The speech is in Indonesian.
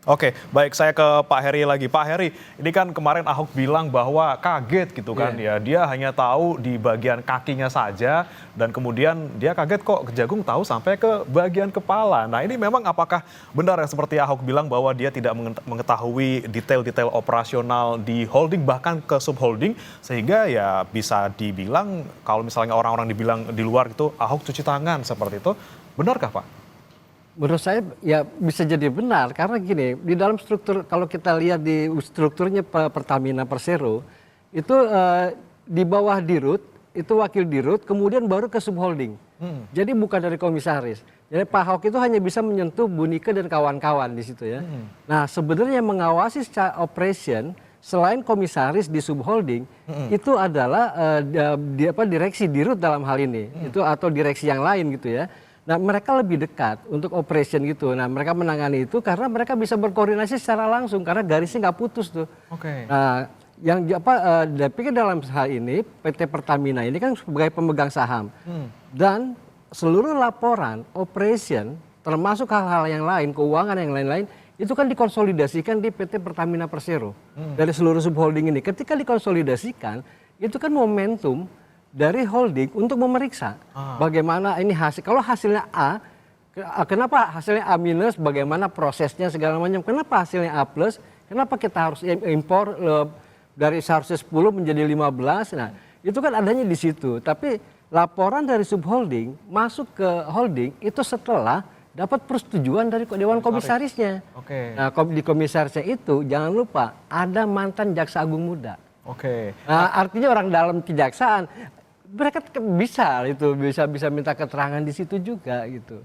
Oke, baik saya ke Pak Heri lagi. Pak Heri, ini kan kemarin Ahok bilang bahwa kaget gitu kan ya. Dia hanya tahu di bagian kakinya saja dan kemudian dia kaget kok Kejagung tahu sampai ke bagian kepala. Nah, ini memang apakah benar yang seperti Ahok bilang bahwa dia tidak mengetahui detail-detail operasional di holding bahkan ke subholding sehingga ya bisa dibilang kalau misalnya orang-orang dibilang di luar itu Ahok cuci tangan seperti itu. Benarkah, Pak? Menurut saya ya bisa jadi benar karena gini di dalam struktur kalau kita lihat di strukturnya Pertamina Persero itu di bawah dirut itu wakil dirut kemudian baru ke subholding. Jadi bukan dari komisaris. Jadi Pak Ahok itu hanya bisa menyentuh Bu Nike dan kawan-kawan di situ ya. Nah sebenarnya mengawasi secara operation selain komisaris di subholding itu adalah direksi dirut dalam hal ini itu atau direksi yang lain gitu ya. Nah mereka lebih dekat untuk operation gitu. Nah mereka menangani itu karena mereka bisa berkoordinasi secara langsung karena garisnya nggak putus tuh. Oke. Nah yang tapi kan dalam hal ini PT Pertamina ini kan sebagai pemegang saham dan seluruh laporan operation termasuk hal-hal yang lain keuangan yang lain-lain itu kan dikonsolidasikan di PT Pertamina Persero dari seluruh subholding ini. Ketika dikonsolidasikan itu kan momentum dari holding untuk memeriksa bagaimana ini hasil. Kalau hasilnya A, kenapa hasilnya A minus, bagaimana prosesnya segala macam. Kenapa hasilnya A plus, kenapa kita harus impor dari seharusnya 10 menjadi 15. Nah itu kan adanya di situ. Tapi laporan dari subholding masuk ke holding itu setelah dapat persetujuan dari Dewan Komisarisnya. Nah di komisarisnya itu jangan lupa ada mantan Jaksa Agung Muda. Nah, artinya orang dalam kejaksaan mereka bisa minta keterangan di situ juga gitu.